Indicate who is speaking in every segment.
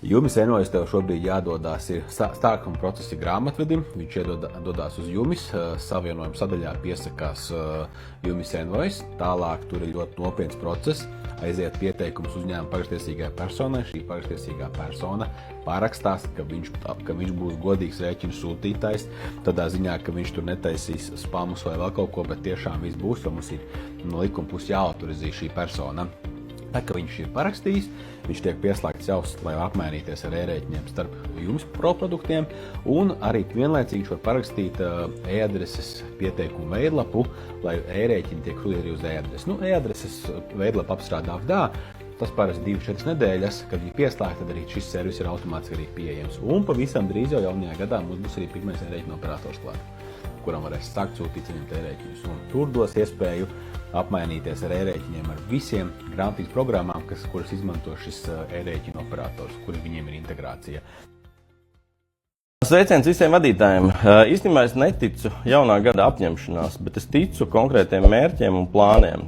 Speaker 1: Jumis Envoys tev šobrīd jādodās ir sākuma procesa grāmatvedim, viņš iedodās uz Jumis, savienojuma sadaļā piesakās Jumis Envoys, tālāk tur ir ļoti nopietns process, aiziet pieteikums uzņēmuma parakstiesīgai personai, šī parakstiesīgā persona parakstās, ka viņš būs godīgs rēķinu sūtītājs, tādā ziņā, ka viņš tur netaisīs spamus vai vēl kaut ko, bet tiešām viss būs, jo mums ir no likuma puses jāautorizē šī persona. Tā, ka viņš ir parakstījis, viņš tiek pieslēgts jau, lai apmainīties ar e-rēķiniem starp Jumis Pro produktiem, un arī vienlaicīgi viņš var parakstīt e-adreses pieteikumu veidlapu, lai e-rēķini tiek sūtīti uz e-adresi. E-adreses veidlapu apstrādā VDA, tas parasti 2-4 nedēļas, kad viņi pieslēgt, tad arī šis servis ir automātiski arī pieejams. Un pavisam drīz jau jaunajā gadā mums būs arī pirmais e-rēķina operators klāt, kuram varēs sākt sūtīt saņemt e-rēķinus. Un tur dos iespēju apmainīties ar e-rēķiniem ar visiem grāmatvedības programmām, kuras izmanto šis e-rēķina operators, kuri viņiem ir integrācija.
Speaker 2: Sveiciens visiem vadītājiem. Īstenībā es neticu jaunā gada apņemšanās, bet es ticu konkrētiem mērķiem un plāniem.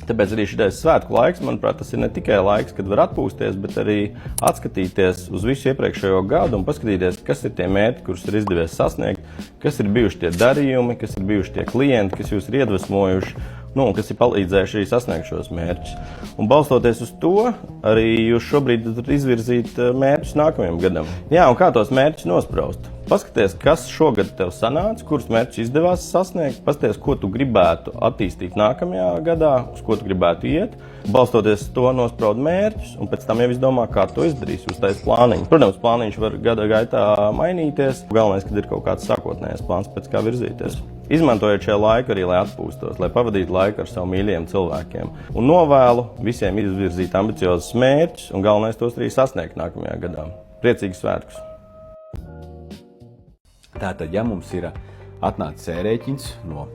Speaker 2: Tāpēc arī šitais svētku laiks, manuprāt, tas ir ne tikai laiks, kad var atpūsties, bet arī atskatīties uz visu iepriekšējo gadu un paskatīties, kas ir tie mērķi, kurus ir izdevies sasniegt, kas ir bijuši tie darījumi, kas ir bijuši tie klienti, kas jūs ir iedvesmojuši, un kas ir palīdzējuši arī sasniegt šos mērķus. Un balstoties uz to, arī jūs šobrīd izvirzīt mērķus nākamajam gadam. Jā, un kā tos mērķus nospraust? Paskaties, kas šogad tev sanāca, kurus mērķus izdevās sasniegt, paskaties, ko tu gribētu attīstīt nākamajā gadā, uz ko tu gribētu iet, balstoties uz to nospraud mērķus, un pēc tam jau izdomā, kā to izdarīs, uztais plāniņu. Protams, plāniņš var gada gaitā mainīties, galvenais, kad ir kaut kāds sākotnējais plāns, pēc kā virzīties. Izmantojiet šo laiku arī, lai atpūstos, lai pavadītu laiku ar savu mīļajiem cilvēkiem. Un novēlu visiem izvirzīt ambiciozus mērķus, un galvenais tos arī sasniegt nākamajā gadā. Priecīgus svētkus!
Speaker 1: Tātad, ja mums ir atnācis e-rēķins no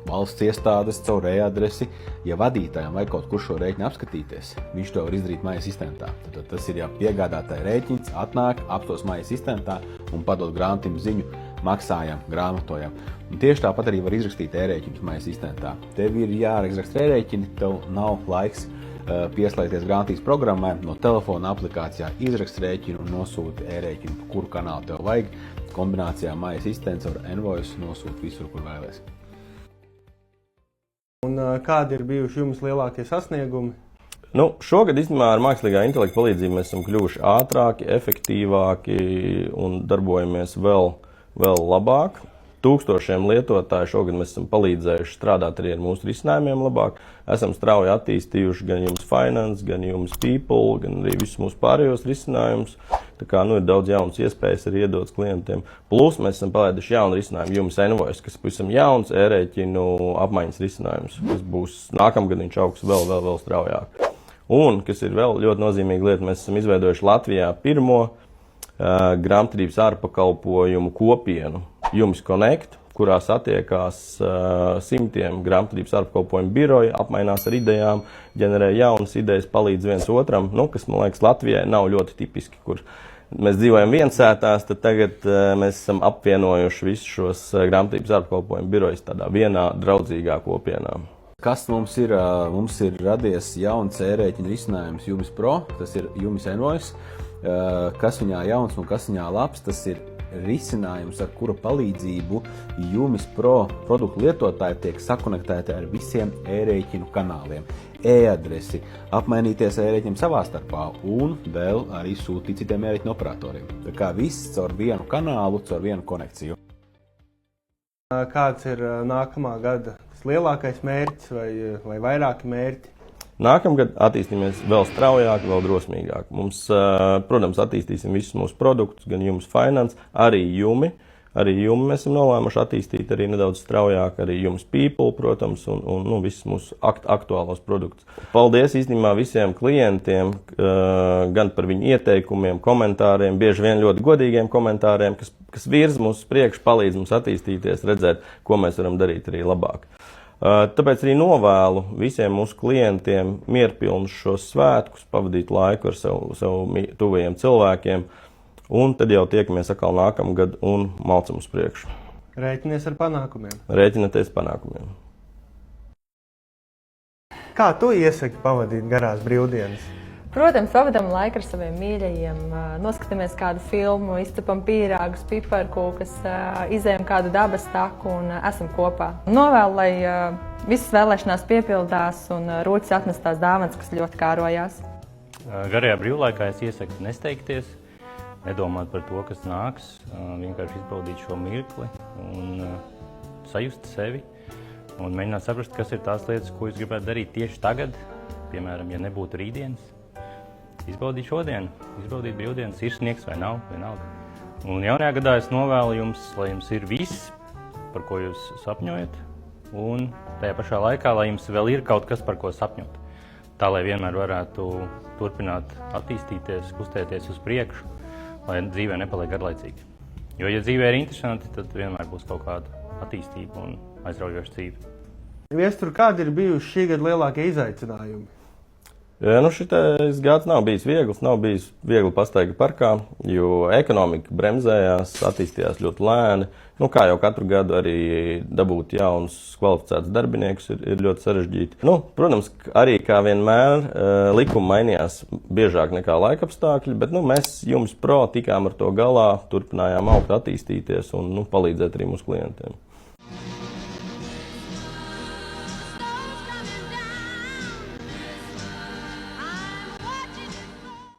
Speaker 1: valsts iestādes caur e-adresi, ja vadītājam vai kaut kur šo rēķinu apskatīties, viņš to var izdarīt mājas asistentā. Tad tas ir, ja piegādātāja rēķins atnāk, apstos mājas asistentā un padod grāmatim ziņu, maksājam, grāmatojam. Un tieši tāpat arī var izrakstīt e-rēķinus mājas asistentā. Tev ir jāizraksta e-rēķini, tev nav laiks pieslēgties grāmatvedības programmai, no telefona aplikācijā izrakst rēķinu un nosūti e-rēķinu, kuru kanālu tev vajag. Kombinācijā mājas asistents ar Envoys nosūta visur, kur vēlies.
Speaker 3: Un kādi ir bijuši jums lielākie sasniegumi?
Speaker 2: Šogad īstenībā ar mākslīgā intelekta palīdzību mēs esam kļuvuši ātrāki, efektīvāki un darbojamies vēl labāk. Tūkstošiem lietotāju šogad mēs esam palīdzējuši strādāt arī ar mūsu risinājumiem labāk. Esam strauji attīstījuši gan Jumis Finance, gan Jumis People, gan arī visus mūsu pārējos risinājumus. Tā kā ir daudz jaunas iespējas arī iedotas klientiem. Plus mēs esam palaiduši jaunu risinājumu Jumis Envoys, kas pavisam jauns e-rēķinu apmaiņas risinājums, kas būs nākamgad viņš augs vēl straujāk. Un, kas ir vēl ļoti nozīmīga lieta, mēs esam izveidojuši Latvijā pirmo grāmatvedības ārpakalpojumu kopienu Jumis Connect, kurā satiekās simtiem grāmatvedības ārpakalpojumu biroju, apmainās ar idejām, ģenerē jaunas idejas, palīdz viens otram, kas, man liekas, Latvijai nav ļoti tipiski, kur mēs dzīvojam viensētās, tad tagad mēs esam apvienojuši visus šos grāmatvedības ārpakalpojumu birojus tādā vienā draudzīgā kopienā.
Speaker 1: Kas mums ir? Mums ir radies jauns e-rēķina risinājums Jumis Pro, tas ir Jumis Envoys. Kas viņā jauns un kas viņā labs, tas ir risinājums, ar kura palīdzību Jumis Pro produktu lietotāji tiek sakonektēti ar visiem e-rēķinu kanāliem, e-adresi, apmainīties e-rēķiniem savā starpā un vēl arī sūtīt citiem e-rēķinu operatoriem. Tā kā viss caur vienu kanālu, caur vienu konekciju.
Speaker 3: Kāds ir nākamā gada lielākais mērķis vai vairāki mērķi?
Speaker 2: Nākamgad attīstīsimies vēl straujāk, vēl drosmīgāk. Mums, protams, attīstīsim visus mūsu produktus, gan Jumis Finance, arī Jumi. Arī Jumi mēs esam nolēmuši attīstīt arī nedaudz straujāk, arī Jumis People, protams, un visus mūsu aktuālos produktus. Paldies īstenībā visiem klientiem, gan par viņu ieteikumiem, komentāriem, bieži vien ļoti godīgiem komentāriem, kas virza mūs priekš, palīdz mums attīstīties, redzēt, ko mēs varam darīt arī labāk. Tāpēc arī novēlu visiem mūsu klientiem mierpilnus šos svētkus, pavadīt laiku ar savu tuvajiem cilvēkiem, un tad jau tiekamies atkal nākamgad un malcam uz priekšu.
Speaker 3: Rēķinies ar panākumiem.
Speaker 2: Rēķinieties panākumiem.
Speaker 3: Kā tu iesaki pavadīt garās brīvdienas?
Speaker 4: Protams, pavadām laiku ar saviem mīļajiem, noskatāmies kādu filmu, izcepam pīrāgus, piparkūkas, izējam kādu dabas taku un esam kopā. Novēlu, lai visas vēlēšanās piepildās un Rūķis atnes tās dāvanas, kas ļoti kārojās.
Speaker 5: Garajā brīvlaikā es iesaku nesteigties, nedomāt par to, kas nāks, vienkārši izbaudīt šo mirkli un sajust sevi un mēģināt saprast, kas ir tās lietas, ko jūs gribētu darīt tieši tagad, piemēram, ja nebūtu rītdienas. Izbaudīt šodienu, izbaudīt brīvdienas, ir sniegs vai nav, vienalga. Un jaunajā gadā es novēlu jums, lai jums ir viss, par ko jūs sapņojat, un tajā pašā laikā, lai jums vēl ir kaut kas, par ko sapņot. Tā, lai vienmēr varētu turpināt attīstīties, kustēties uz priekšu, lai dzīvē nepaliek garlaicīgi. Jo, ja dzīvē ir interesanti, tad vienmēr būs kaut kāda attīstība un aizraujoša dzīve.
Speaker 3: Viestur, kādi ir bijuši šī gada lielākie izaicinājumi?
Speaker 2: Šitais gads nav bijis viegls, nav bijis viegli pastaigā parkā, jo ekonomika bremzējās, attīstījās ļoti lēni. Kā jau katru gadu arī dabūt jaunus kvalificētus darbiniekus ir ļoti sarežģīti. Protams, arī kā vienmēr likumi mainījās biežāk nekā laikapstākļi, bet mēs jums tikām ar to galā, turpinājām augt, attīstīties un palīdzēt arī mūsu klientiem.